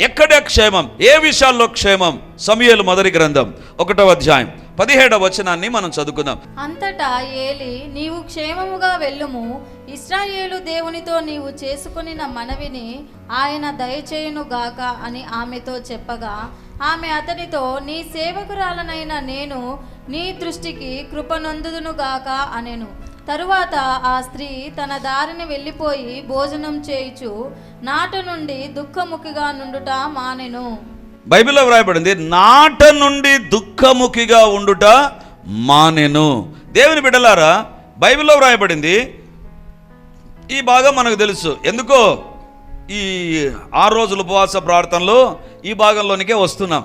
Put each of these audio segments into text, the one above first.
ఎక్కడ క్షేమం, ఏ విషయాల్లో క్షేమం? సమూయేలు మొదటి గ్రంథం 1వ అధ్యాయం 17వ వచనాన్ని మనం చదువుకుందాం. అంతటా ఏలి, నీవు క్షేమముగా వెళ్ళుము, ఇశ్రాయేలు దేవునితో నీవు చేసుకొనిన మనవిని ఆయన దయచేయును గాక అని ఆమెతో చెప్పగా, ఆమె అతనితో, నీ సేవకురాలనైన నేను నీ దృష్టికి కృపనొందుదును గాక అనెను. తరువాత ఆ స్త్రీ తన దారిని వెళ్ళిపోయి భోజనం చేయుచు నాట నుండి దుఃఖముఖిగా నుండుట మానెను. బైబిల్లో వ్రాయబడింది, నాట నుండి దుఃఖముఖిగా ఉండుట మానెను. దేవుని బిడ్డలారా, బైబిల్లో వ్రాయబడింది. ఈ భాగం మనకు తెలుసు. ఎందుకో ఈ 6 రోజుల ఉపవాస ప్రార్థనలో ఈ భాగంలోనికే వస్తున్నాం.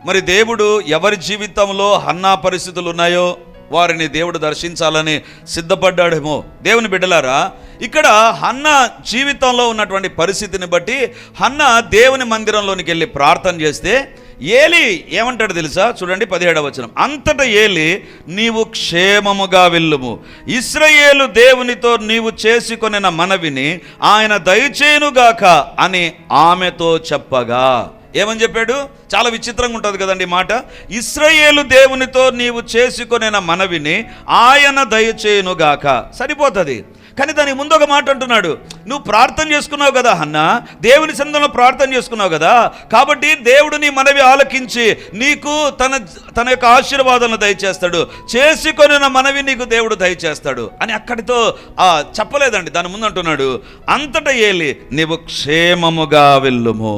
మరి దేవుడు ఎవరి జీవితంలో హన్నా పరిస్థితులు ఉన్నాయో వారిని దేవుడు దర్శించాలని సిద్ధపడ్డాడేమో. దేవుని బిడ్డలారా, ఇక్కడ హన్నా జీవితంలో ఉన్నటువంటి పరిస్థితిని బట్టి హన్నా దేవుని మందిరంలోనికి వెళ్ళి ప్రార్థన చేస్తే ఏలి ఏమంటాడు తెలుసా? చూడండి 17వ వచనం. అంతటా ఏలి, నీవు క్షేమముగా వెళ్ళుము, ఇశ్రాయేలు దేవునితో నీవు చేసుకొనిన మనవిని ఆయన దయచేయునుగాక అని ఆమెతో చెప్పగా. ఏమని చెప్పాడు? చాలా విచిత్రంగా ఉంటుంది కదండి మాట. ఇశ్రాయేలు దేవునితో నీవు చేసుకొనిన మనవిని ఆయన దయచేయునుగాక సరిపోతుంది. కానీ దానికి ముందు ఒక మాట అంటున్నాడు. నువ్వు ప్రార్థన చేసుకున్నావు కదా హన్నా, దేవుని సన్నిధిలో ప్రార్థన చేసుకున్నావు కదా, కాబట్టి దేవుడు నీ మనవి ఆలకించి నీకు తన యొక్క ఆశీర్వాదాలను దయచేస్తాడు, చేసుకొనిన మనవి నీకు దేవుడు దయచేస్తాడు అని అక్కడితో చెప్పలేదండి. దాని ముందు అంటున్నాడు, అంతటా ఏలి, నీవు క్షేమముగా వెళ్ళుము,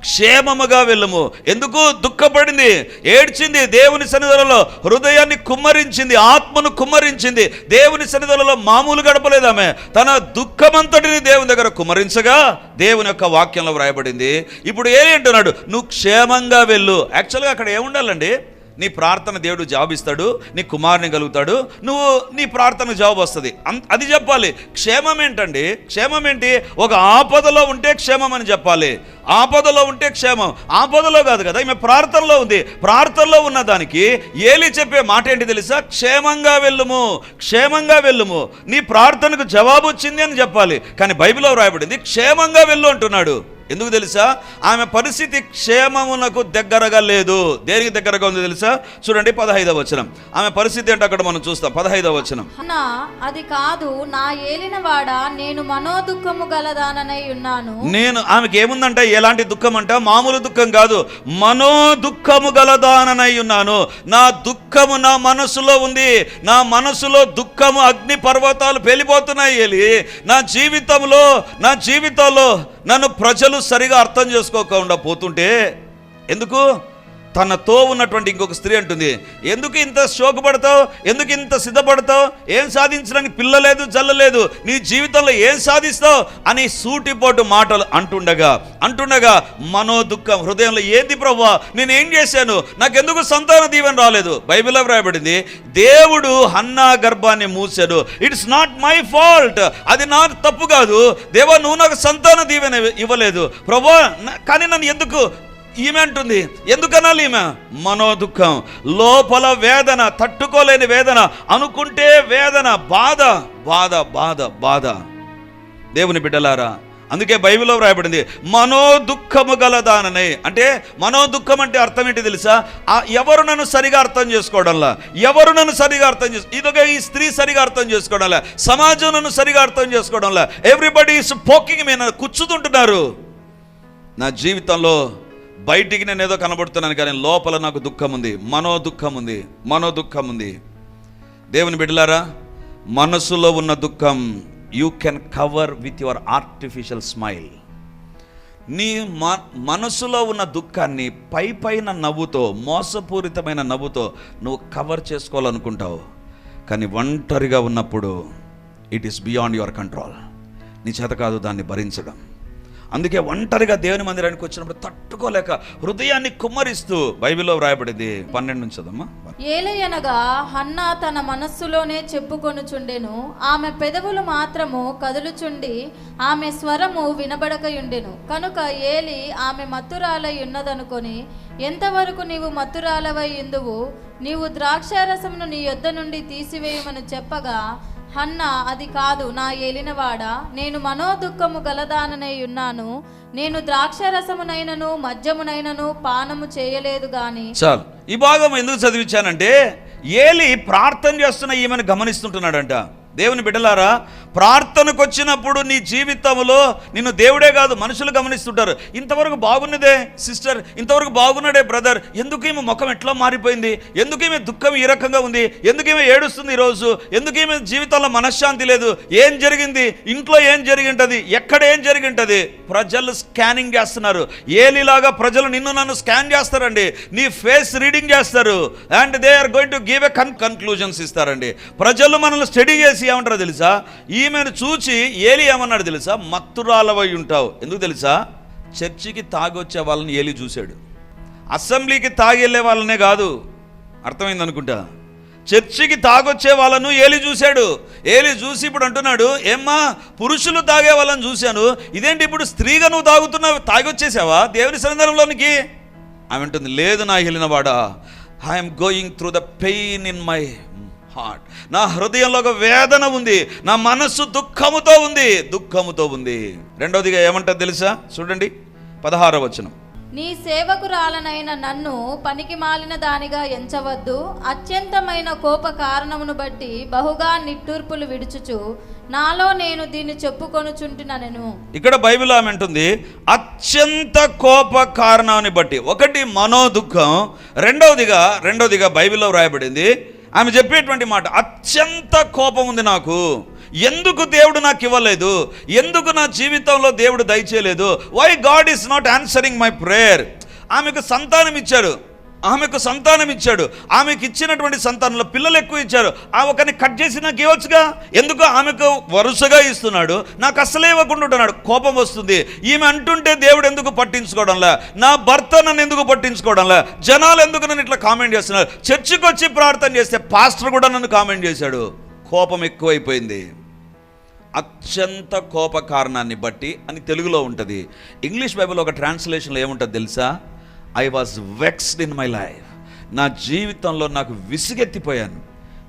క్షేమముగా వెళ్ళుము. ఎందుకు దుఃఖపడింది, ఏడ్చింది, దేవుని సన్నిధిలో హృదయాన్ని కుమ్మరించింది, ఆత్మను కుమ్మరించింది. దేవుని సన్నిధిలో మామూలు గడపలేదామె, తన దుఃఖమంతటిని దేవుని దగ్గర కుమ్మరించగా దేవుని యొక్క వాక్యంలో వ్రాయబడింది. ఇప్పుడు ఏలి అంటున్నాడు, నువ్వు క్షేమంగా వెళ్ళు. యాక్చువల్గా అక్కడ ఏముండాలండి? నీ ప్రార్థన దేవుడు జవాబు ఇస్తాడు, నీ కుమారుని కలుగుతాడు, నువ్వు నీ ప్రార్థన జవాబు వస్తుంది, అది చెప్పాలి. క్షేమం ఏంటండి? క్షేమం ఏంటి? ఒక ఆపదలో ఉంటే క్షేమం అని చెప్పాలి. ఆపదలో ఉంటే క్షేమం. ఆపదలో కాదు కదా, ఈమె ప్రార్థనలో ఉంది. ప్రార్థనలో ఉన్న దానికి ఏలి చెప్పే మాట ఏంటి తెలుసా? క్షేమంగా వెళ్ళుము, క్షేమంగా వెళ్ళుము, నీ ప్రార్థనకు జవాబు వచ్చింది అని చెప్పాలి. కానీ బైబిల్లో వ్రాయబడింది క్షేమంగా వెళ్ళు అంటున్నాడు. ఎందుకు తెలుసా? ఆమె పరిస్థితి క్షేమమునకు దగ్గరగా లేదు. దేనికి దగ్గరగా ఉంది తెలుసా? చూడండి 15వ వచనం. ఆమె పరిస్థితి అంటే అక్కడ మనం చూస్తాం. 15వ వచనం. అది కాదు, నా ఏలినవాడ, నేను మనోదుఃఖము గలదాననై ఉన్నాను. ఆమెకి ఏముందంటే ఎలాంటి దుఃఖం అంట? మామూలు దుఃఖం కాదు, మనోదుఃఖము గలదాననై ఉన్నాను. నా దుఃఖము నా మనసులో ఉంది, నా మనసులో దుఃఖము అగ్ని పర్వతాలు పేలిపోతున్నాయి. ఏలి, నా జీవితంలో నన్ను ప్రజలు సరిగా అర్థం చేసుకోకుండా పోతుంటే, ఎందుకు? తనతో ఉన్నటువంటి ఇంకొక స్త్రీ అంటుంది, ఎందుకు ఇంత శోకపడతావు, ఎందుకు ఇంత సిద్ధపడతావు, ఏం సాధించడానికి పిల్లలేదు జల్లలేదు, నీ జీవితంలో ఏం సాధిస్తావు అని సూటిపోటు మాటలు అంటుండగా మనోదుఃఖం హృదయంలో, ఏంది ప్రభువా, నేనేం చేశాను, నాకెందుకు సంతాన దీవెన రాలేదు? బైబిల్లో వ్రాయబడింది, దేవుడు హన్నా గర్భాన్ని మూసాడు. ఇట్స్ నాట్ మై ఫాల్ట్, అది నా తప్పు కాదు. దేవా, నువ్వు నాకు సంతాన దీవెన ఇవ్వలేదు ప్రభువా, కానీ నన్ను ఎందుకు? ఈమె అంటుంది, ఎందుకనాలి? ఈమె మనోదుఃఖం, లోపల వేదన, తట్టుకోలేని వేదన, అనుకుంటే వేదన, బాధ బాధ బాధ బాధ. దేవుని బిడ్డలారా, అందుకే బైబిల్లో వ్రాయబడింది మనోదుఃఖము గలదాననే. అంటే మనోదుఃఖం అంటే అర్థం ఏంటి తెలుసా? ఎవరు నన్ను సరిగా అర్థం చేసుకోవడంలా, ఎవరు నన్ను సరిగా ఇదిగా ఈ స్త్రీ సరిగా అర్థం చేసుకోవడంలా, సమాజం నన్ను సరిగా అర్థం చేసుకోవడంలా, ఎవ్రీబడి ఈస్ పోకింగ్ మీ, నన్ను కూర్చుతుంటున్నారు. నా జీవితంలో బయటికి నేను ఏదో కనబడుతున్నాను, కానీ లోపల నాకు దుఃఖం ఉంది, మనోదుఃఖం ఉంది. దేవుని బిడ్డలారా, మనసులో ఉన్న దుఃఖం you can cover with your artificial smile. నీ మనసులో ఉన్న దుఃఖాన్ని పైన నవ్వుతో, మోసపూరితమైన నవ్వుతో నువ్వు కవర్ చేసుకోవాలనుకుంటావు, కానీ ఒంటరిగా ఉన్నప్పుడు it is beyond your control. నీ చేత కాదు దాన్ని భరించడం. అందుకే ఒంటరిగా దేవుని మందిరానికి వచ్చినప్పుడు తట్టుకోలేక హృదయాన్ని కుమ్మరిస్తూ బైబిల్లో వ్రాయబడింది. 12 నుంచి చదమ్మా. ఏలయనగా హన్నా తన మనస్సులోనే చెప్పుకొనుచుండెను, ఆమె పెదవులు మాత్రము కదులుచుండి ఆమె స్వరము వినబడకయుండెను. కనుక ఏలి ఆమె మత్తురాలై ఉన్నదనుకొని, ఎంతవరకు నీవు మత్తురాలవై ఇందువు, నీవు ద్రాక్షారసమును నీ యొద్ద నుండి తీసివేయమని చెప్పగా, హన్న అది కాదు నా ఏలినవాడా, నేను మనోదుఃఖము గలదాననై ఉన్నాను. నేను ద్రాక్షరసమునైనను మద్యమునైనను పానము చేయలేదు గాని. చాలు. ఈ భాగం ఎందుకు చదివించానంటే ఏలి ప్రార్థన చేస్తున్న ఈమెను గమనిస్తుంటున్నాడంట. దేవుని బిడ్డలారా, ప్రార్థనకు వచ్చినప్పుడు నీ జీవితంలో నిన్ను దేవుడే కాదు మనుషులు గమనిస్తుంటారు. ఇంతవరకు బాగున్నదే సిస్టర్, ఇంతవరకు బాగున్నాడే బ్రదర్, ఎందుకు ఈమె ముఖం ఎట్లా మారిపోయింది, ఎందుకు ఈమె దుఃఖం ఈ రకంగా ఉంది, ఎందుకు ఈమె ఏడుస్తుంది ఈరోజు, ఎందుకు ఈమె జీవితంలో మనశ్శాంతి లేదు, ఏం జరిగింది, ఇంట్లో ఏం జరిగింటది, ఎక్కడ ఏం జరిగింటది. ప్రజలు స్కానింగ్ చేస్తున్నారు. ఏలిలాగా ప్రజలు నిన్ను నన్ను స్కాన్ చేస్తారండి, నీ ఫేస్ రీడింగ్ చేస్తారు. And they are going to give a conclusions ఇస్తారండి. ప్రజలు మనల్ని స్టడీ చేసి ఏమంటారో తెలుసా, ఈమెను చూచి ఏలి ఏమన్నాడు తెలుసా, మత్తురాలవై ఉంటావు. ఎందుకు తెలుసా, చర్చికి తాగొచ్చే వాళ్ళని ఏలి చూశాడు, అసెంబ్లీకి తాగి వెళ్ళే వాళ్ళనే కాదు. అర్థమైంది అనుకుంటా. చర్చికి తాగొచ్చే వాళ్ళను ఏలి చూశాడు. ఏలి చూసి ఇప్పుడు అంటున్నాడు, ఏమ్మా పురుషులు తాగే వాళ్ళని చూశాను, ఇదేంటి ఇప్పుడు స్త్రీగా నువ్వు తాగుతున్నావు, తాగొచ్చేసావా దేవుని సన్నిధానంలోనికి? ఆమె అంటుంది, లేదు నా ఏలినవాడా, I'm going through the pain in my heart. నా హృదయంలో ఒక వేదన ఉంది, నా మనస్సు దుఃఖముతో ఉంది. రెండవదిగా ఏమంటారు తెలుసా, చూడండి 16వ వచనం. నీ సేవకురాలనైన నన్ను పనికి మాలిన దానిగా ఎంచవద్దు. అత్యంతమైన కోప కారణమును బట్టి బహుగా నిట్టూర్పులు విడుచుచు నాలో నేను దీన్ని చెప్పుకొనుచుంటున్నాను. ఇక్కడ బైబిల్ ఆమె అంటుంది అత్యంత కోప కారణాన్ని బట్టి. ఒకటి మనోదుఃఖం, రెండవదిగా బైబిల్లో వ్రాయబడింది, ఆమె చెప్పేటువంటి మాట, అత్యంత కోపం ఉంది నాకు, ఎందుకు దేవుడు నాకు ఇవ్వలేదు, ఎందుకు నా జీవితంలో దేవుడు దయచేయలేదు, why God is not answering my prayer. ఆమెకు సంతానం ఇచ్చాడు, ఆమెకు ఇచ్చినటువంటి సంతానంలో పిల్లలు ఎక్కువ ఇచ్చారు, ఒకరిని కట్ చేసి నాకు ఇవ్వచ్చుగా, ఎందుకు ఆమెకు వరుసగా ఇస్తున్నాడు, నాకు అసలే ఇవ్వకుండా ఉంటున్నాడు. కోపం వస్తుంది. ఈమె అంటుంటే దేవుడు ఎందుకు పట్టించుకోవడంలా, నా భర్త నన్ను ఎందుకు పట్టించుకోవడంలా, జనాలు ఎందుకు నన్ను ఇట్లా కామెంట్ చేస్తున్నారు, చర్చికి వచ్చి ప్రార్థన చేస్తే పాస్టర్ కూడా నన్ను కామెంట్ చేశాడు. కోపం ఎక్కువైపోయింది. అత్యంత కోప కారణాన్ని బట్టి అని తెలుగులో ఉంటుంది. ఇంగ్లీష్ బైబిల్ ఒక ట్రాన్స్లేషన్లో ఏముంటుంది తెలుసా, I was vexed in my life. నా జీవితంలో నాకు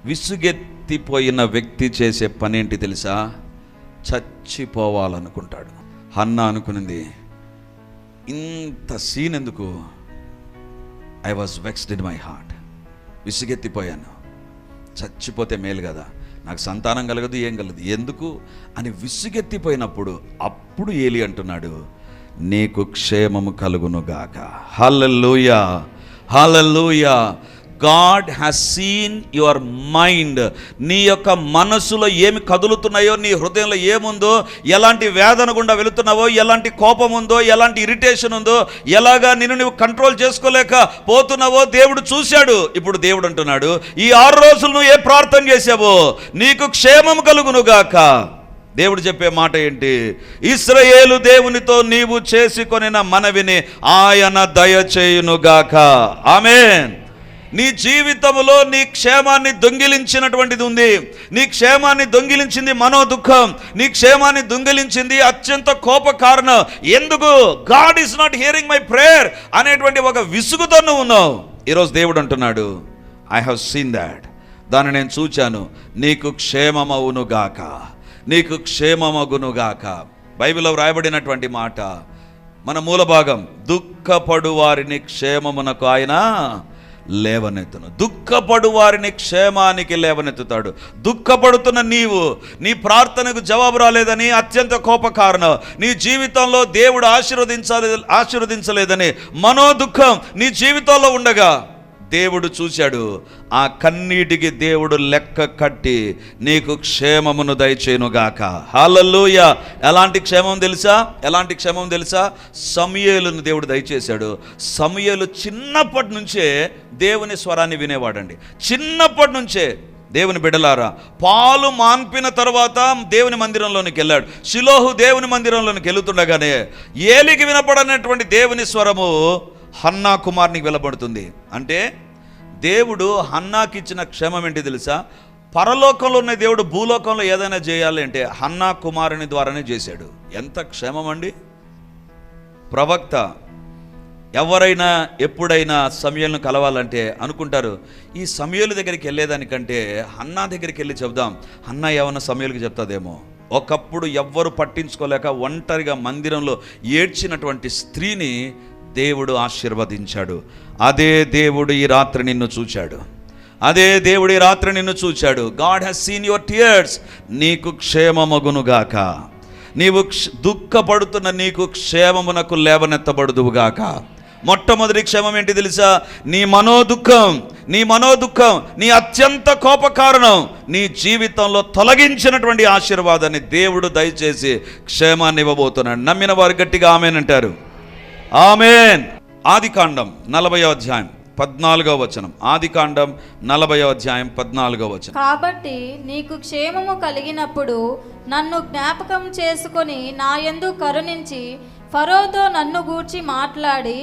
విసుగెత్తిపోయిన వ్యక్తి చేసే పని ఏంటి తెలుసా, చచ్చిపోవాలనుకుంటాడు. హన్న అనుకునింది, ఇంత సీన్ ఎందుకు, I was vexed in my heart, విసుగెత్తిపోయాను, చచ్చిపోతే మేలు కదా, నాకు సంతానం కలగదు, ఏం కలగదు, ఎందుకు అని విసుగెత్తిపోయినప్పుడు అప్పుడు ఏలి అంటున్నాడు, నీకు క్షేమము కలుగునుగాక. హల్లెలూయా, హల్లెలూయా. God has seen your mind. నీ యొక్క మనసులో ఏమి కదులుతున్నాయో, నీ హృదయంలో ఏముందో, ఎలాంటి వేదన గుండా వెళుతున్నావో, ఎలాంటి కోపం ఉందో, ఎలాంటి ఇరిటేషన్ ఉందో, ఎలాగా నిన్ను నువ్వు కంట్రోల్ చేసుకోలేక పోతున్నావో దేవుడు చూశాడు. ఇప్పుడు దేవుడు అంటున్నాడు, ఈ 6 రోజులు నువ్వు ఏ ప్రార్థన చేసావో నీకు క్షేమం కలుగునుగాక. దేవుడు చెప్పే మాట ఏంటి, ఇశ్రాయేలు దేవునితో నీవు చేసుకొనిన మనవిని ఆయన దయచేయునుగాక. ఆమేన్. నీ జీవితంలో నీ క్షేమాన్ని దొంగిలించినటువంటిది ఉంది. నీ క్షేమాన్ని దొంగిలించింది మనోదుఃఖం, నీ క్షేమాన్ని దొంగిలించింది అత్యంత కోప కారణం. ఎందుకు, God is not hearing my prayer అనేటువంటి ఒక విసుగుతో నువ్వు ఉన్నావు. ఈరోజు దేవుడు అంటున్నాడు, ఐ హావ్ సీన్ దాట్, దాన్ని నేను చూచాను, నీకు క్షేమమవునుగాక, నీకు క్షేమమగునుగాక. బైబిల్లో వ్రాయబడినటువంటి మాట మన మూల భాగం, దుఃఖపడు వారిని క్షేమమునకు ఆయన లేవనెత్తును. దుఃఖపడు వారిని క్షేమానికి లేవనెత్తుతాడు. దుఃఖపడుతున్న నీవు, నీ ప్రార్థనకు జవాబు రాలేదని అత్యంత కోప కారణం, నీ జీవితంలో దేవుడు ఆశీర్వదించలేదని మనోదుఃఖం నీ జీవితంలో ఉండగా దేవుడు చూశాడు. ఆ కన్నీటికి దేవుడు లెక్క కట్టి నీకు క్షేమమును దయచేయునుగాక. హల్లెలూయా. ఎలాంటి క్షేమం తెలుసా, సమూయేలును దేవుడు దయచేశాడు. సమూయేలు చిన్నప్పటి నుంచే దేవుని స్వరాన్ని వినేవాడండి. చిన్నప్పటి నుంచే. దేవుని బిడ్డలారా, పాలు మాన్పిన తర్వాత దేవుని మందిరంలోనికి వెళ్ళాడు. షిలోహు దేవుని మందిరంలోనికి వెళుతుండగానే ఏలికి వినపడనటువంటి దేవుని స్వరము హన్నా కుమార్నికి వెలబడుతుంది. అంటే దేవుడు హన్నాకి ఇచ్చిన క్షేమం ఏంటి తెలుసా, పరలోకంలో ఉన్న దేవుడు భూలోకంలో ఏదైనా చేయాలి అంటే హన్నా కుమారుని ద్వారానే చేశాడు. ఎంత క్షేమం అండి. ప్రవక్త ఎవరైనా ఎప్పుడైనా సమూయేలును కలవాలంటే అనుకుంటారు, ఈ సమూయేలు దగ్గరికి వెళ్ళేదానికంటే హన్నా దగ్గరికి వెళ్ళి చెప్దాం, హన్నా ఏమన్నా సమూయేలుకి చెప్తాదేమో. ఒకప్పుడు ఎవ్వరు పట్టించుకోలేక ఒంటరిగా మందిరంలో ఏడ్చినటువంటి స్త్రీని దేవుడు ఆశీర్వదించాడు. అదే దేవుడు ఈ రాత్రి నిన్ను చూచాడు. అదే దేవుడు ఈ రాత్రి నిన్ను చూచాడు. God has seen your tears. నీకు క్షేమమగునుగాక. నీవు దుఃఖపడుతున్న నీకు క్షేమమునకు లేవనెత్తబడుదువుగాక. మొట్టమొదటి క్షేమం ఏంటి తెలుసా? నీ మనోదుఖం నీ అత్యంత కోప కారణం నీ జీవితంలో తొలగించినటువంటి ఆశీర్వాదాన్ని దేవుడు దయచేసి క్షేమాన్ని ఇవ్వబోతున్నాడు. నమ్మిన వారు గట్టిగా ఆమేన్ అంటారు. ఆమేన్. ఆదికాండం 40వ అధ్యాయం 14వ వచనం. ఆదికాండం 40వ అధ్యాయం 14వ వచనం. కాబట్టి నీకు క్షేమము కలిగినప్పుడు నన్ను జ్ఞాపకం చేసుకొని నా యందు కరుణించి ఫరోతో నన్ను గూర్చి మాట్లాడి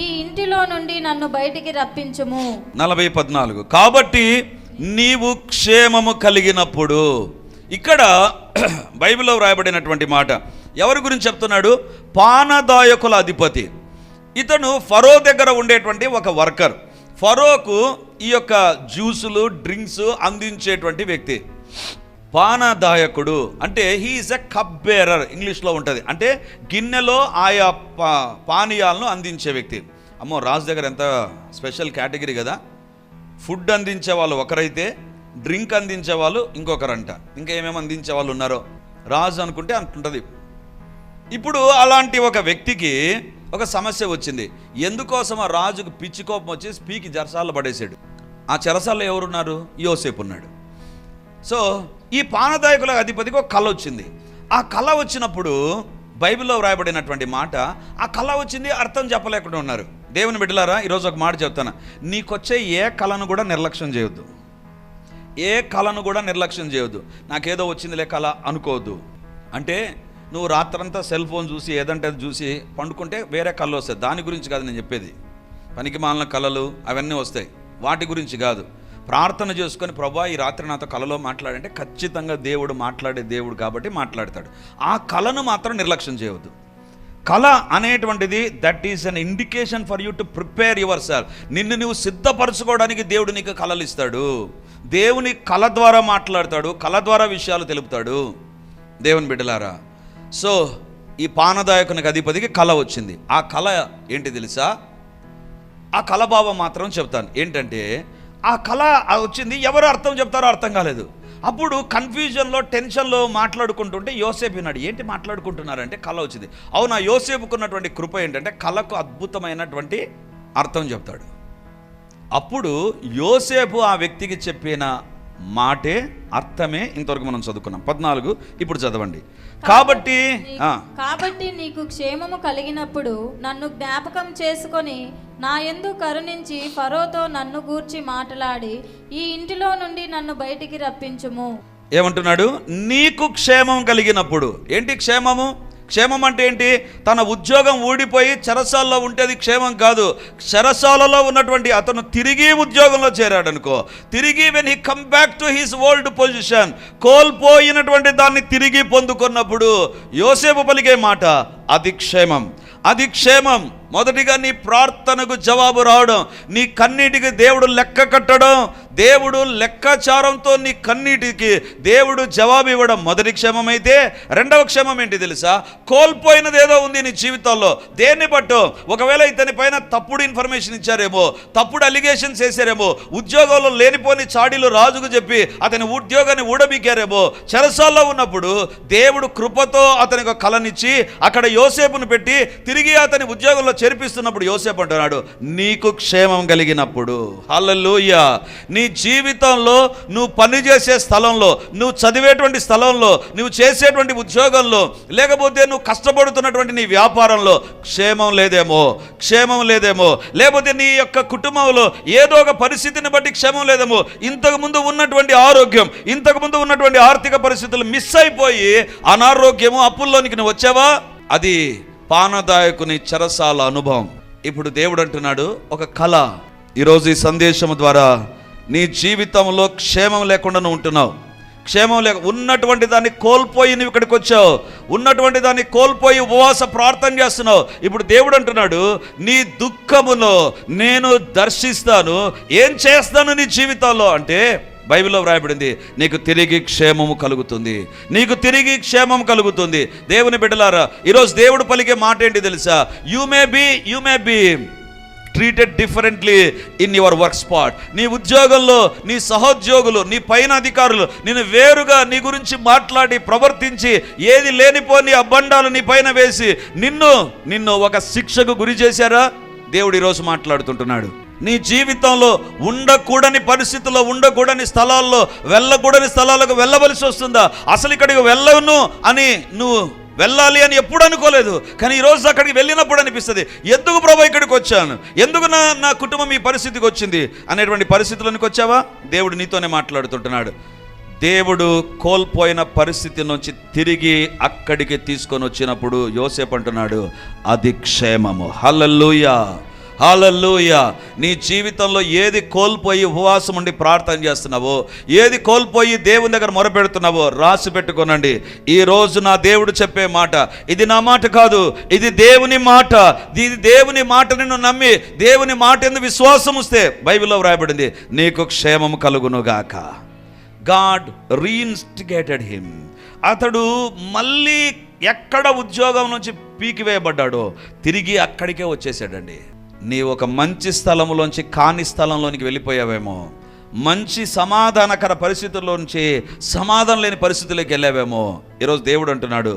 ఈ ఇంటిలో నుండి నన్ను బయటికి రప్పించుము. 40:14. కాబట్టి నీవు క్షేమము కలిగినప్పుడు. ఇక్కడ బైబిల్లో వ్రాయబడినటువంటి మాట ఎవరి గురించి చెప్తున్నాడు? పానదాయకుల అధిపతి. ఇతను ఫరో దగ్గర ఉండేటువంటి ఒక వర్కర్. ఫరోకు ఈ యొక్క జ్యూసులు డ్రింక్స్ అందించేటువంటి వ్యక్తి. పానదాయకుడు అంటే హీఈస్ ఎ కప్ బేరర్, ఇంగ్లీష్లో ఉంటుంది. అంటే గిన్నెలో ఆయా పానీయాలను అందించే వ్యక్తి. అమ్మో, రాజు దగ్గర ఎంత స్పెషల్ కేటగిరీ కదా. ఫుడ్ అందించే వాళ్ళు ఒకరైతే డ్రింక్ అందించే వాళ్ళు ఇంకొకరంట. ఇంకా ఏమేమి అందించే వాళ్ళు ఉన్నారో రాజు అనుకుంటే అంటుంటుంది. ఇప్పుడు అలాంటి ఒక వ్యక్తికి ఒక సమస్య వచ్చింది. ఎందుకోసం ఆ రాజుకు పిచ్చి కోపం వచ్చి పీకి చెరసాల్లో పడేశాడు. ఆ చెరసాల్లో ఎవరున్నారు? యోసేపు ఉన్నాడు. సో ఈ పానదాయకుల అధిపతికి ఒక కళ వచ్చింది. ఆ కళ వచ్చినప్పుడు బైబిల్లో వ్రాయబడినటువంటి మాట, ఆ కళ వచ్చింది, అర్థం చెప్పలేకుండా ఉన్నారు. దేవుని బిడ్డలారా, ఈరోజు ఒక మాట చెప్తాను. నీకొచ్చే ఏ కళను కూడా నిర్లక్ష్యం చేయొద్దు. ఏ కళను కూడా నిర్లక్ష్యం చేయొద్దు. నాకేదో వచ్చిందిలే కళ అనుకోవద్దు. అంటే నువ్వు రాత్రంతా సెల్ ఫోన్ చూసి ఏదంటే అది చూసి పండుకుంటే వేరే కళలు వస్తాయి. దాని గురించి కాదు నేను చెప్పేది. పనికి మాలిన కళలు అవన్నీ వస్తాయి, వాటి గురించి కాదు. ప్రార్థన చేసుకొని, ప్రభువా ఈ రాత్రి నాతో కళలో మాట్లాడంటే ఖచ్చితంగా దేవుడు మాట్లాడే దేవుడు కాబట్టి మాట్లాడతాడు. ఆ కళను మాత్రం నిర్లక్ష్యం చేయవద్దు. కళ అనేటువంటిది that is an indication for you to prepare your self. నిన్ను నువ్వు సిద్ధపరచుకోవడానికి దేవుడు నీకు కళలు ఇస్తాడు. దేవుని కళ ద్వారా మాట్లాడతాడు, కళ ద్వారా విషయాలు తెలుపుతాడు. దేవుని బిడ్డలారా, సో ఈ పానదాయకునికి అధిపతికి కళ వచ్చింది. ఆ కళ ఏంటి తెలుసా? ఆ కళ భావం మాత్రం చెప్తాను. ఏంటంటే ఆ కళ వచ్చింది, ఎవరు అర్థం చెప్తారో అర్థం కాలేదు. అప్పుడు కన్ఫ్యూజన్లో టెన్షన్లో మాట్లాడుకుంటుంటే యోసేపు విన్నాడు. ఏంటి మాట్లాడుకుంటున్నారంటే కళ వచ్చింది. అవునా, యోసేపుకున్నటువంటి కృప ఏంటంటే కళకు అద్భుతమైనటువంటి అర్థం చెప్తాడు. అప్పుడు యోసేపు ఆ వ్యక్తికి చెప్పిన మాటే అర్థమే ఇంతవరకు మనం చదువుకున్నాం. 14 ఇప్పుడు చదవండి. కాబట్టి నీకు క్షేమము కలిగినప్పుడు నన్ను జ్ఞాపకం చేసుకొని నా యందు కరుణించి ఫరోతో నన్ను గూర్చి మాట్లాడి ఈ ఇంటిలో నుండి నన్ను బయటికి రప్పించుము. ఏమంటున్నాడు? నీకు క్షేమం కలిగినప్పుడు. ఏంటి క్షేమము? క్షేమం అంటే ఏంటి? తన ఉద్యోగం ఊడిపోయి చెరసాల్లో ఉంటే అది క్షేమం కాదు. చెరసాలలో ఉన్నటువంటి అతను తిరిగి ఉద్యోగంలో చేరాడు అనుకో, తిరిగి when he come back to his old position, కోల్పోయినటువంటి దాన్ని తిరిగి పొందుకున్నప్పుడు యోసేపు పలికే మాట అది క్షేమం. అది క్షేమం. మొదటిగా నీ ప్రార్థనకు జవాబు రావడం, నీ కన్నీటికి దేవుడు లెక్క కట్టడం, దేవుడు లెక్కాచారంతో నీ కన్నీటికి దేవుడు జవాబు ఇవ్వడం మొదటి క్షేమం అయితే, రెండవ క్షేమం ఏంటి తెలుసా? కోల్పోయినది ఏదో ఉంది నీ జీవితంలో. దేన్ని బట్టో, ఒకవేళ ఇతని పైన తప్పుడు ఇన్ఫర్మేషన్ ఇచ్చారేమో, తప్పుడు అలిగేషన్స్ వేసారేమో, ఉద్యోగంలో లేనిపోని చాడీలు రాజుకు చెప్పి అతని ఉద్యోగాన్ని ఊడబీకారేమో, చెరసాల్లో ఉన్నప్పుడు దేవుడు కృపతో అతనికి ఒక కళనిచ్చి అక్కడ యోసేపును పెట్టి తిరిగి అతని ఉద్యోగంలో చేర్పిస్తున్నప్పుడు యోసేపు అంటున్నాడు, నీకు క్షేమం కలిగినప్పుడు. హల్లెలూయా. నీ జీవితంలో, నువ్వు పనిచేసే స్థలంలో, నువ్వు చదివేటువంటి స్థలంలో, నువ్వు చేసేటువంటి ఉద్యోగంలో, లేకపోతే నువ్వు కష్టపడుతున్నటువంటి నీ వ్యాపారంలో క్షేమం లేదేమో, లేకపోతే నీ యొక్క కుటుంబంలో ఏదో ఒక పరిస్థితిని బట్టి క్షేమం లేదేమో, ఇంతకుముందు ఉన్నటువంటి ఆరోగ్యం, ఇంతకుముందు ఉన్నటువంటి ఆర్థిక పరిస్థితులు మిస్ అయిపోయి అనారోగ్యము, అప్పుల్లోనికి నువ్వు వచ్చావా? అది పానదాయకుని చెరసాల అనుభవం. ఇప్పుడు దేవుడు అంటున్నాడు ఒక కళ. ఈరోజు ఈ సందేశం ద్వారా నీ జీవితంలో క్షేమం లేకుండా నువ్వు ఉంటున్నావు, క్షేమం లేక ఉన్నటువంటి దాన్ని కోల్పోయి నువ్వు ఇక్కడికి వచ్చావు, ఉన్నటువంటి దాన్ని కోల్పోయి ఉపవాస ప్రార్థన చేస్తున్నావు. ఇప్పుడు దేవుడు అంటున్నాడు, నీ దుఃఖమును నేను దర్శిస్తాను, ఏం చేస్తాను నీ జీవితంలో అంటే బైబిల్లో వ్రాయబడింది, నీకు తిరిగి క్షేమము కలుగుతుంది, నీకు తిరిగి క్షేమం కలుగుతుంది. దేవుని బిడ్డలారా, ఈరోజు దేవుడు పలికే మాట ఏంటి తెలుసా? You may be treated differently in your work spot. నీ ఉద్యోగంలో నీ సహోద్యోగులు, నీ పైన అధికారులు నేను వేరుగా నీ గురించి మాట్లాడి ప్రవర్తించి ఏది లేనిపోని అబ్బండాలు నీ పైన వేసి నిన్ను ఒక శిక్షకు గురి చేశారా? దేవుడు ఈరోజు మాట్లాడుతుంటున్నాడు. నీ జీవితంలో ఉండకూడని పరిస్థితుల్లో, ఉండకూడని స్థలాల్లో, వెళ్ళకూడని స్థలాలకు వెళ్ళవలసి వస్తుందా? అసలు ఇక్కడికి వెళ్ళను అని నువ్వు వెళ్ళాలి అని ఎప్పుడు అనుకోలేదు, కానీ ఈరోజు అక్కడికి వెళ్ళినప్పుడు అనిపిస్తుంది, ఎందుకు ప్రభు ఇక్కడికి వచ్చాను, ఎందుకు నా కుటుంబం ఈ పరిస్థితికి వచ్చింది అనేటువంటి పరిస్థితులకు వచ్చావా? దేవుడు నీతోనే మాట్లాడుతుంటున్నాడు. దేవుడు కోల్పోయిన పరిస్థితి నుంచి తిరిగి అక్కడికి తీసుకొని వచ్చినప్పుడు యోసేపు అంటున్నాడు, అది క్షేమము. హల్లెలూయా, హల్లెలూయా. నీ జీవితంలో ఏది కోల్పోయి ఉపవాసం ఉండి ప్రార్థన చేస్తున్నావో, ఏది కోల్పోయి దేవుని దగ్గర మొరపెడుతున్నావో రాసి పెట్టుకోనండి. ఈ రోజు నా దేవుడు చెప్పే మాట, ఇది నా మాట కాదు, ఇది దేవుని మాట. ఇది దేవుని మాటని నువ్వు నమ్మి దేవుని మాట ఎందుకు విశ్వాసం వస్తే బైబిల్లో వ్రాయబడింది, నీకు క్షేమము కలుగునుగాక. God reinstigated him. అతడు మళ్ళీ ఎక్కడ ఉద్యోగం నుంచి పీకివేయబడ్డాడో తిరిగి అక్కడికే వచ్చేసాడండి. నీ ఒక మంచి స్థలంలోంచి కాని స్థలంలోనికి వెళ్ళిపోయావేమో, మంచి సమాధానకర పరిస్థితుల్లోంచి సమాధానం లేని పరిస్థితుల్లోకి వెళ్ళావేమో. ఈరోజు దేవుడు అంటున్నాడు,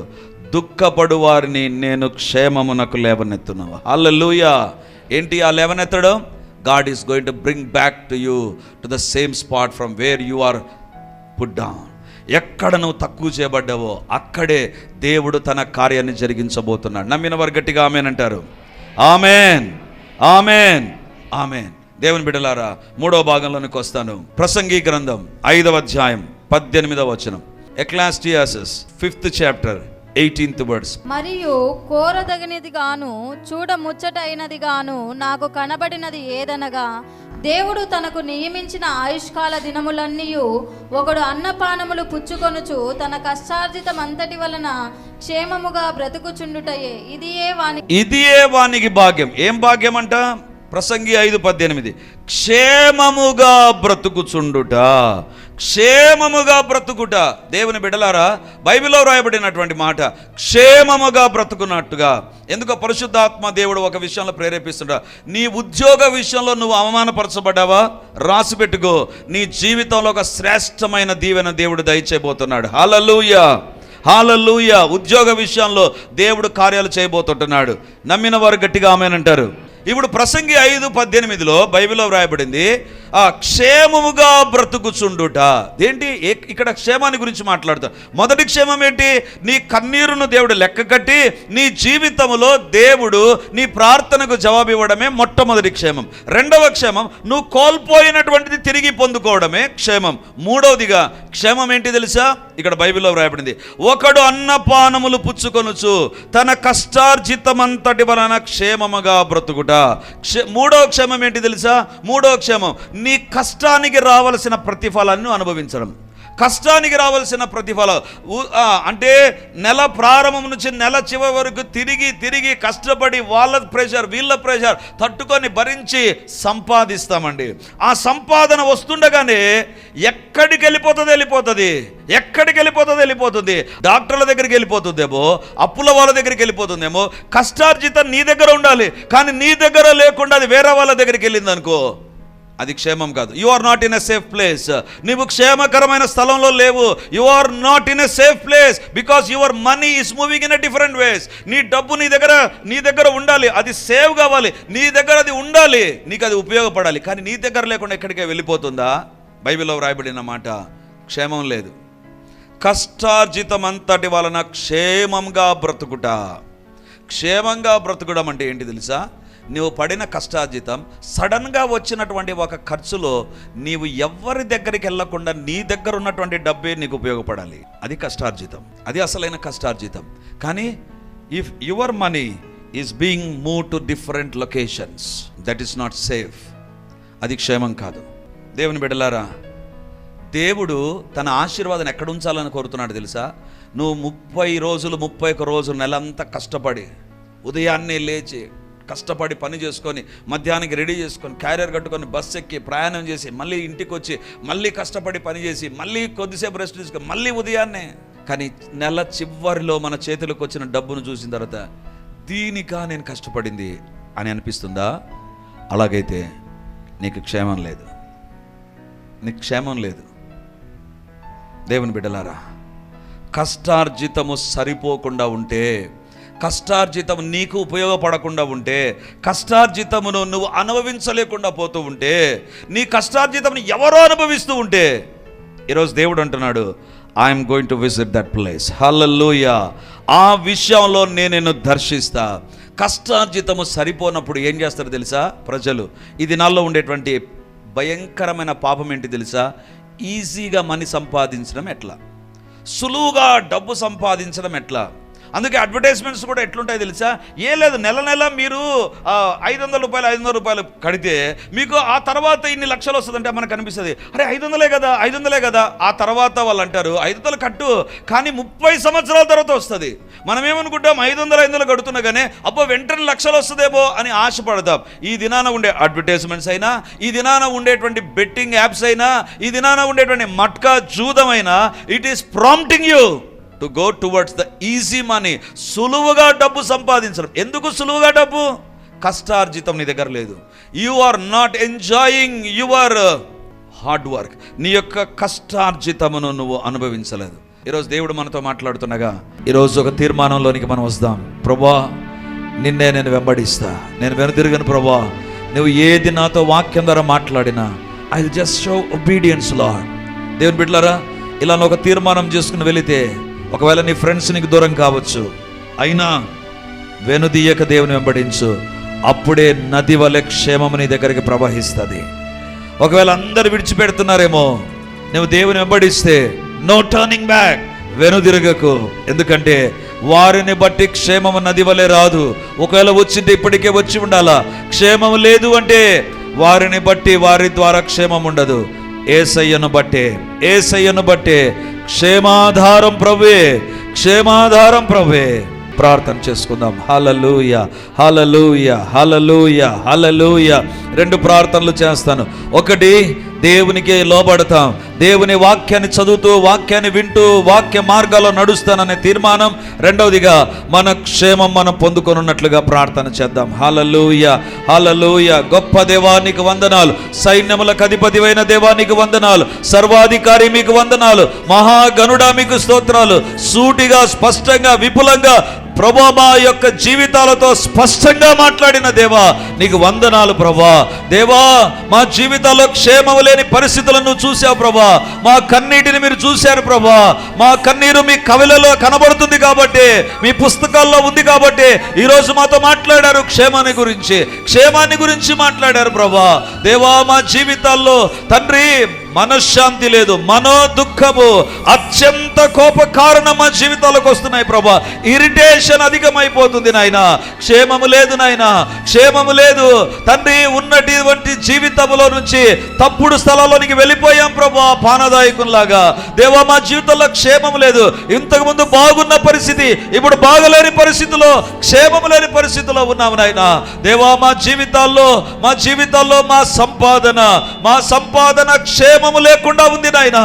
దుఃఖపడు వారిని నేను క్షేమమునకు లేవనెత్తును. హల్లెలూయా. ఏంటి ఆ లేవనెత్తడం? God is going to bring back to you to the same spot from where you are put down. ఎక్కడ నువ్వు తక్కువ చేయబడ్డావో అక్కడే దేవుడు తన కార్యాన్ని జరిగించబోతున్నాడు. నమ్మిన వారు గట్టిగా ఆమేన్ అంటారు. ఆమేన్, ఆమేన్, ఆమేన్. దేవుని బిడ్డలారా, 3వ భాగంలోనికి వస్తాను. ప్రసంగి గ్రంథం 5వ అధ్యాయం 18వ వచనం. ఎక్లాస్టియాసస్ 5th చాప్టర్ 18th వర్డ్స్. మరియు కోరదగినది గాను చూడముచ్చటైనది గాను నాకు కనబడినది ఏదనగా, దేవుడు తనకు నియమించిన ఆయుష్కాల దినములన్నీయు ఒకడు అన్నపానములు పుచ్చుకొనుచు తన కష్టార్జితమంతటి వలన క్షేమముగా బ్రతుకుచుండుటయే ఇదియే వానికి భాగ్యం. ఏం భాగ్యం అంట? ప్రసంగి 5:18 క్షేమముగా బ్రతుకుచుండుట, క్షేమముగా బ్రతుకుట. దేవుని బిడ్డలారా, బైబిల్లో రాయబడినటువంటి మాట క్షేమముగా బ్రతుకున్నట్టుగా. ఎందుకో పరిశుద్ధాత్మ దేవుడు ఒక విషయంలో ప్రేరేపిస్తుంటా. నీ ఉద్యోగ విషయంలో నువ్వు అవమానపరచబడ్డావా? రాసి పెట్టుకో, నీ జీవితంలో ఒక శ్రేష్టమైన దీవెన దేవుడు దయచేయబోతున్నాడు. హల్లెలూయా, హల్లెలూయా. ఉద్యోగ విషయంలో దేవుడు కార్యాలు చేయబోతుంటున్నాడు. నమ్మిన వారు గట్టిగా ఆమేన్ అంటారు. ఇప్పుడు ప్రసంగి 5:18 బైబిల్లో వ్రాయబడింది, ఆ క్షేమముగా బ్రతుకుచుండుట. ఏంటి ఇక్కడ క్షేమాన్ని గురించి మాట్లాడుతా. మొదటి క్షేమం ఏంటి? నీ కన్నీరును దేవుడు లెక్క కట్టి నీ జీవితంలో దేవుడు నీ ప్రార్థనకు జవాబు ఇవ్వడమే మొట్టమొదటి క్షేమం. రెండవ క్షేమం నువ్వు కోల్పోయినటువంటిది తిరిగి పొందుకోవడమే క్షేమం. మూడవదిగా క్షేమం ఏంటి తెలుసా? ఇక్కడ బైబిల్లో వ్రాయబడింది, ఒకడు అన్నపానములు పుచ్చుకొనుచు తన కష్టార్జితమంతటి వలన క్షేమముగా బ్రతుకుట. మూడవ క్షేమం ఏంటి తెలుసా? మూడవ క్షేమం నీ కష్టానికి రావలసిన ప్రతిఫలాన్ని అనుభవించడం. కష్టానికి రావాల్సిన ప్రతిఫలం అంటే నెల ప్రారంభం నుంచి నెల చివరి వరకు తిరిగి కష్టపడి వాళ్ళ ప్రెషర్ వీళ్ళ ప్రెషర్ తట్టుకొని భరించి సంపాదిస్తామండి. ఆ సంపాదన వస్తుండగానే ఎక్కడికి వెళ్ళిపోతుంది. డాక్టర్ల దగ్గరికి వెళ్ళిపోతుందేమో, అప్పుల వాళ్ళ దగ్గరికి వెళ్ళిపోతుందేమో. కష్టార్జితం నీ దగ్గర ఉండాలి, కానీ నీ దగ్గర లేకుండా అది వేరే వాళ్ళ దగ్గరికి వెళ్ళింది అనుకో, అది క్షేమం కాదు. You are not in a safe place. నీవు క్షేమకరమైన స్థలంలో లేవు. You are not in a safe place because your money is moving in a different ways. నీ డబ్బు నీ దగ్గర ఉండాలి, అది సేవ్ కావాలి, నీ దగ్గర అది ఉండాలి, నీకు అది ఉపయోగపడాలి. కానీ నీ దగ్గర లేకుండా ఎక్కడికే వెళ్ళిపోతుందా? బైబిల్లో వ్రాయబడిన మాట క్షేమం లేదు. కష్టార్జితం అంతటి వలన క్షేమంగా బ్రతుకుట. క్షేమంగా బ్రతుకుడం అంటే ఏంటి తెలుసా? నీవు పడిన కష్టార్జితం సడన్గా వచ్చినటువంటి ఒక ఖర్చులో నీవు ఎవరి దగ్గరికి వెళ్ళకుండా నీ దగ్గర ఉన్నటువంటి డబ్బే నీకు ఉపయోగపడాలి. అది కష్టార్జితం, అది అసలైన కష్టార్జితం. కానీ if your money is being move to different locations, that is not safe. అది క్షేమం కాదు. దేవుని బిడ్డలారా, దేవుడు తన ఆశీర్వాదాన్ని ఎక్కడ ఉంచాలని కోరుతున్నాడు తెలుసా? నువ్వు 30 రోజులు 31 రోజులు నెలంతా కష్టపడి ఉదయాన్నే లేచి కష్టపడి పని చేసుకొని మధ్యాహ్నానికి రెడీ చేసుకొని క్యారియర్ కట్టుకొని బస్సు ఎక్కి ప్రయాణం చేసి మళ్ళీ ఇంటికి వచ్చి మళ్ళీ కష్టపడి పని చేసి మళ్ళీ కొద్దిసేపు రెస్ట్ తీసుకొని మళ్ళీ ఉదయాన్నే. కానీ నెల చివరిలో మన చేతులకు వచ్చిన డబ్బును చూసిన తర్వాత దీనికా నేను కష్టపడింది అని అనిపిస్తుందా? అలాగైతే నీకు క్షేమం లేదు, నీకు క్షేమం లేదు. దేవుని బిడ్డలారా, కష్టార్జితము సరిపోకుండా ఉంటే, కష్టార్జితం నీకు ఉపయోగపడకుండా ఉంటే, కష్టార్జితమును నువ్వు అనుభవించలేకుండా పోతూ ఉంటే, నీ కష్టార్జితమును ఎవరో అనుభవిస్తూ ఉంటే, ఈరోజు దేవుడు అంటున్నాడు, I'm going to visit that place. హల్లెలూయా. ఆ విషయంలో నేను నిన్ను దర్శిస్తా. కష్టార్జితము సరిపోనప్పుడు ఏం చేస్తారో తెలుసా ప్రజలు? ఈ దినాల్లో ఉండేటువంటి భయంకరమైన పాపం ఏంటి తెలుసా? ఈజీగా మనీ సంపాదించడం ఎట్లా, సులువుగా డబ్బు సంపాదించడం ఎట్లా. అందుకే అడ్వర్టైజ్మెంట్స్ కూడా ఎట్లుంటాయి తెలుసా? ఏ లేదు, నెల నెల మీరు 500 రూపాయలు కడితే మీకు ఆ తర్వాత ఇన్ని లక్షలు వస్తుందంటే మనకు అనిపిస్తుంది, అరే 500 కదా. ఆ తర్వాత వాళ్ళు అంటారు 500 కట్టు, కానీ 30 సంవత్సరాల తర్వాత వస్తుంది. మనం ఏమనుకుంటాం, 500 కడుతున్నా కానీ అబ్బో వెంటనే లక్షలు వస్తుందేమో అని ఆశపడతాం. ఈ దినాన ఉండే అడ్వర్టైజ్మెంట్స్ అయినా, ఈ దినాన ఉండేటువంటి బెట్టింగ్ యాప్స్ అయినా, ఈ దినాన ఉండేటువంటి మట్కా జూదమైనా, it is prompting you to go towards the easy money. సులువుగా డబ్బు సంపాదించడం. ఎందుకు సులువుగా డబ్బు? కష్టార్జితం నీ దగ్గర లేదు. You are not enjoying your hard work. నీ యొక్క కష్టార్జితమును నువ్వు అనుభవించలేదు. ఈరోజు దేవుడు మనతో మాట్లాడుతుండగా ఈరోజు ఒక తీర్మానంలోనికి మనం వస్తాం. ప్రభా, నిన్నే నేను వెంబడిస్తా, నేను వెనుతిరగను. ప్రభా, నువ్వు ఏది నాతో వాక్యం ద్వారా మాట్లాడినా I will just show obedience lord. దేవుని బిడ్డలారా, ఇలా ఒక తీర్మానం చేసుకుని వెళితే, ఒకవేళ నీ ఫ్రెండ్స్ నీకు దూరం కావచ్చు, అయినా వెనుదీయక దేవుని వెంబడించు. అప్పుడే నది వలె క్షేమము నీ దగ్గరికి ప్రవహిస్తుంది. ఒకవేళ అందరు విడిచిపెడుతున్నారేమో, నువ్వు దేవుని వెంబడిస్తే నో టర్నింగ్ బ్యాక్, వెనుదిరగకు. ఎందుకంటే వారిని బట్టి క్షేమము నది వలె రాదు. ఒకవేళ వచ్చింటే ఇప్పటికే వచ్చి ఉండాలా. క్షేమం లేదు అంటే వారిని బట్టి, వారి ద్వారా క్షేమం ఉండదు. యేసయ్యను బట్టే క్షేమాధారం ప్రభువే, క్షేమాధారం ప్రభువే. ప్రార్థన చేసుకుందాం. హల్లెలూయా, హల్లెలూయా, హల్లెలూయా, హల్లెలూయా. 2 ప్రార్థనలు చేస్తాను. ఒకటి, దేవునికి లోబడతాం, దేవుని వాక్యాన్ని చదువుతూ, వాక్యాన్ని వింటూ, వాక్య మార్గాల్లో నడుస్తాననే తీర్మానం. రెండవదిగా మన క్షేమం మనం పొందుకొనున్నట్లుగా ప్రార్థన చేద్దాం. హల్లెలూయా, హల్లెలూయా. గొప్ప దేవానికి వందనాలు, సైన్యములకు అధిపతివైన దేవానికి వందనాలు, సర్వాధికారి మీకు వందనాలు, మహాగణుడా మీకు స్తోత్రాలు. సూటిగా, స్పష్టంగా, విపులంగా ప్రభా మా యొక్క జీవితాలతో స్పష్టంగా మాట్లాడిన దేవా నీకు వందనాలు ప్రభా. దేవా, మా జీవితాల్లో క్షేమము లేని పరిస్థితులను చూశావు ప్రభా. మా కన్నీటిని మీరు చూశారు ప్రభా. మా కన్నీరు మీ కవిలలో కనబడుతుంది కాబట్టి, మీ పుస్తకాల్లో ఉంది కాబట్టి ఈరోజు మాతో మాట్లాడారు. క్షేమాన్ని గురించి మాట్లాడారు ప్రభా. దేవా, మా జీవితాల్లో తండ్రి మనశ్శాంతి లేదు, మనో దుఃఖము, అత్యంత కోప కారణం మా జీవితాలకు వస్తున్నాయి ప్రభా. ఇరిటేషన్ అధికమైపోతుంది నాయన. క్షేమము లేదు నాయన, క్షేమము లేదు తండ్రి. ఉన్నటువంటి జీవితంలో నుంచి తప్పుడు స్థలాల్లోనికి వెళ్ళిపోయాం ప్రభా, పానదాయకుల్లాగా. దేవా, మా జీవితంలో క్షేమం లేదు. ఇంతకు ముందు బాగున్న పరిస్థితి ఇప్పుడు బాగలేని పరిస్థితిలో, క్షేమం లేని పరిస్థితిలో ఉన్నాము నాయన. దేవా, మా జీవితాల్లో మా సంపాదన క్షేమము లేకుండా ఉంది నాయన.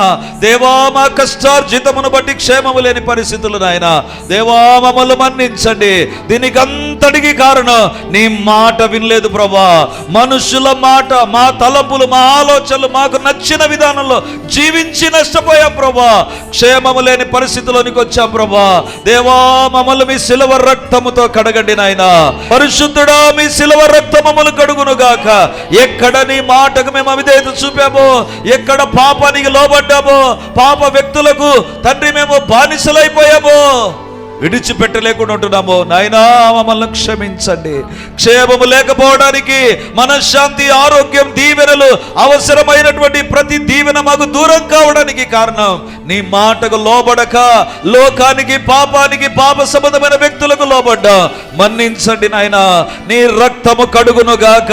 దేవా, మా కష్టార్జితమును బట్టి క్షేమము లేని పరిస్థితులు నాయన. దేవా, మమ్మల్ని మన్నించండి. దీనికి అంతటికి కారణం నీ మాట వినలేదు ప్రభా. మనుషుల మాట, మా తలంపులు, మా ఆలోచనలు మాకు నచ్చిన విధానంలో జీవించి నష్టపోయాం ప్రభా. క్షేమము లేని పరిస్థితిలోనికి వచ్చాం ప్రభా. దేవా, మమ్మల్ని మీ శిలువ రక్తముతో కడగండి నాయన. పరిశుద్ధుడా, మీ శిలువ రక్తములు కడుగును గాక. ఎక్కడ నీ మాటకు మేము అవిధేయత చూపామో, ఎక్కడ పాపానికి లోబడ్డామో, పాప వ్యక్తులకు తండ్రి మేము బానిసలైపోయామో, విడిచిపెట్టలేకుండా ఉంటున్నాము. నాయనా మమ్మల్ని క్షమించండి. క్షేమము లేకపోవడానికి, మనశ్శాంతి, ఆరోగ్యం, దీవెనలు, అవసరమైనటువంటి ప్రతి దీవెన మాకు దూరం కావడానికి కారణం నీ మాటకు లోబడక, లోకానికి, పాపానికి, పాప సంబంధమైన వ్యక్తులకు లోబడ్డా. మన్నించండి నాయన. నీ రక్తము కడుగును గాక.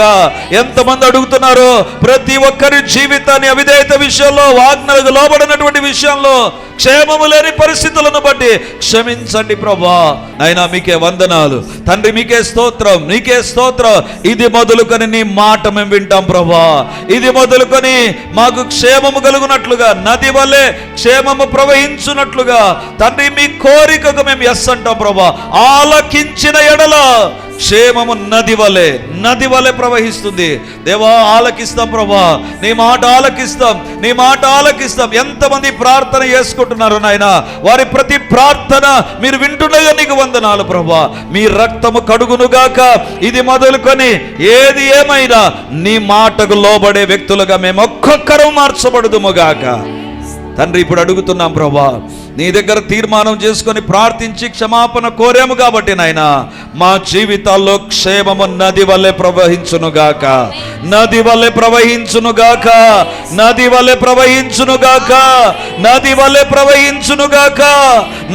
ఎంతమంది అడుగుతున్నారో ప్రతి ఒక్కరి జీవితాన్ని అవిధేయత విషయంలో, ఆజ్ఞలకు లోబడినటువంటి విషయంలో, క్షేమము లేని పరిస్థితులను బట్టి క్షమించండి ప్రభా. నాయనా మీకే వందనాలు తండ్రి, మీకే స్తోత్రం, నీకే స్తోత్రం. ఇది మొదలుకొని నీ మాట మేము వింటాం ప్రభా. ఇది మొదలుకొని మాకు క్షేమము కలుగునట్లుగా, నది వలె క్షేమము ప్రవహించున్నట్లుగా తండ్రి మీ కోరికకు మేము ఎస్ అంటాం ప్రభా. ఆలకించిన ఎడల క్షేమము నది వలె ప్రవహిస్తుంది. దేవా ఆలకిస్తాం ప్రభా. నీ మాట ఆలకిస్తాం, నీ మాట ఆలకిస్తాం. ఎంతమంది ప్రార్థన చేసుకుంటున్నారు నాయన, వారి ప్రతి ప్రార్థన మీరు వింటున్నాయో నీకు వందనాలు ప్రభా. మీ రక్తము కడుగునుగాక. ఇది మొదలుకొని ఏది ఏమైనా నీ మాటకు లోబడే వ్యక్తులుగా మేము ఒక్కొక్కరు మార్చబడుదుముగాక తండ్రి. ఇప్పుడు అడుగుతున్నాం ప్రభా, నీ దగ్గర తీర్మానం చేసుకొని ప్రార్థించి క్షమాపణ కోరాము కాబట్టి నాయనా మా జీవితాల్లో క్షేమము నది వలె ప్రవహించునుగాక, నది వలె ప్రవహించునుగాక, నది వలె ప్రవహించునుగాక, నది వలె ప్రవహించునుగాక,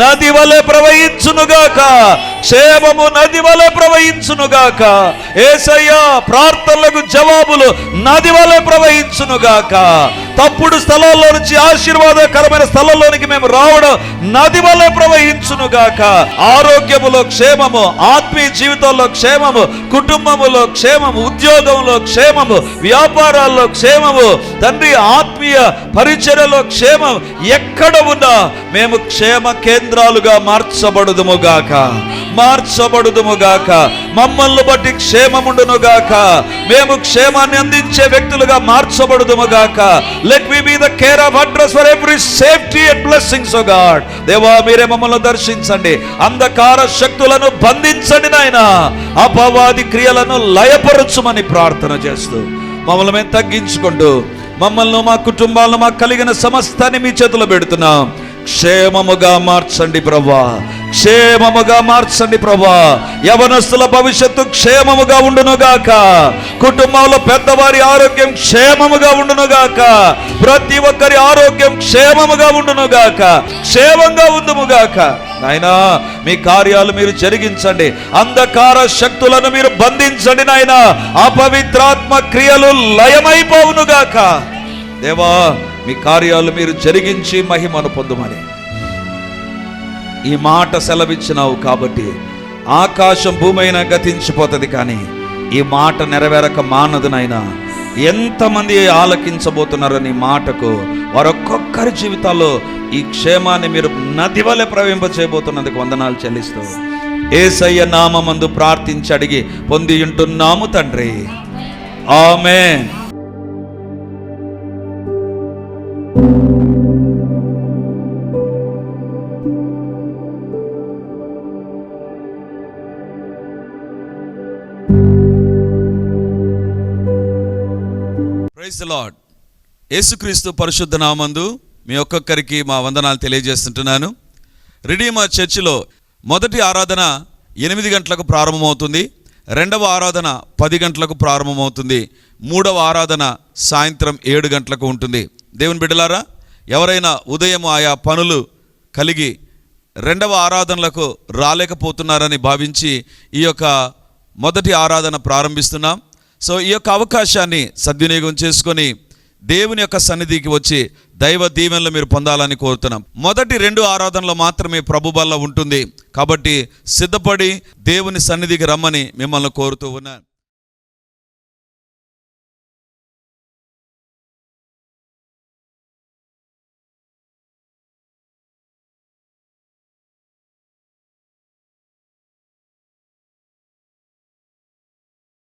నది వలె ప్రవహించునుగాక. క్షేమము నది వలె ప్రవహించునుగాక. యేసయ్యా ప్రార్థనలకు జవాబులు నది వలె ప్రవహించునుగాక. తప్పుడు స్థలాల్లో నుంచి ఆశీర్వాదకరమైన స్థలంలోనికి మేము రావడం నది వలె ప్రవహించునుగాక. ఆరోగ్యములో క్షేమము, ఆత్మీయ జీవితంలో క్షేమము, కుటుంబములో క్షేమము, ఉద్యోగంలో క్షేమము, వ్యాపారాల్లో క్షేమము తండ్రి, ఆత్మీయ పరిచర్యలో క్షేమం. ఎక్కడ ఉన్నా మేము క్షేమ కేంద్రాలుగా మార్చబడుదుముగాక, మార్చబడుదుముగాక. మమ్మల్ని బట్టి క్షేమముండునుగాక. మేము క్షేమాన్ని అందించే వ్యక్తులుగా మార్చబడుదుముగాక. Let me be the care of address for every safety and blessings O God. దేవా మీరే మమ్మల్ని దర్శించండి. అంధకార శక్తులను బంధించండి నాయన. అపవాది క్రియలను లయపరచుమని ప్రార్థన చేస్తూ మమ్మల్ని మేము తగ్గించుకుంటూ, మమ్మల్ని, మా కుటుంబాలను, మాకు కలిగిన సమస్తాన్ని మీ చేతిలో పెడుతున్నాం. క్షేమముగా మార్చండి ప్రభా, క్షేమముగా మార్చండి ప్రభా. యవనస్తుల భవిష్యత్తు క్షేమముగా ఉండునుగాక. కుటుంబంలో పెద్దవారి ఆరోగ్యం క్షేమముగా ఉండునుగాక. ప్రతి ఒక్కరి ఆరోగ్యం క్షేమముగా ఉండునుగాక. క్షేమంగా ఉండుముగాక. నాయనా మీ కార్యాలు మీరు జరిగించండి. అంధకార శక్తులను మీరు బంధించండి నాయనా. అపవిత్రాత్మ క్రియలు లయమైపోవునుగాక. దేవా మీ కార్యాలు మీరు జరిగించి మహిమను పొందుమని ఈ మాట సెలవిచ్చినావు కాబట్టి ఆకాశం భూమి అయినా గతించిపోతుంది, కానీ ఈ మాట నెరవేరక మానదు నాయనా. ఎంతమంది ఆలకించబోతున్నారో నీ మాటకు, వారొక్కొక్కరి జీవితాల్లో ఈ క్షేమాన్ని మీరు నది వలె ప్రవహింపచేయబోతున్నందుకు వందనాలు చెల్లిస్తూ యేసయ్య నామమందు ప్రార్థించి అడిగి పొంది ఉంటున్నాము తండ్రి. ఆమేన్. Praise the Lord. యేసుక్రీస్తు పరిశుద్ధ నామందు మీ ఒక్కొక్కరికి మా వందనాలు తెలియజేస్తుంటున్నాను. రిడీమర్ చర్చిలో మొదటి ఆరాధన 8 గంటలకు ప్రారంభమవుతుంది. రెండవ ఆరాధన 10 గంటలకు ప్రారంభమవుతుంది. మూడవ ఆరాధన సాయంత్రం 7 గంటలకు ఉంటుంది. దేవుని బిడ్డలారా, ఎవరైనా ఉదయం ఆయా పనులు కలిగి రెండవ ఆరాధనలకు రాలేకపోతున్నారని భావించి ఈ యొక్క మొదటి ఆరాధన ప్రారంభిస్తున్నాం. సో ఈ యొక్క అవకాశాన్ని సద్వినియోగం చేసుకొని దేవుని యొక్క సన్నిధికి వచ్చి దైవ దీవెనలు మీరు పొందాలని కోరుతున్నాం. మొదటి 2 ఆరాధనలు మాత్రమే ప్రభు బల్ల ఉంటుంది కాబట్టి సిద్ధపడి దేవుని సన్నిధికి రమ్మని మిమ్మల్ని కోరుతూ ఉన్నాను.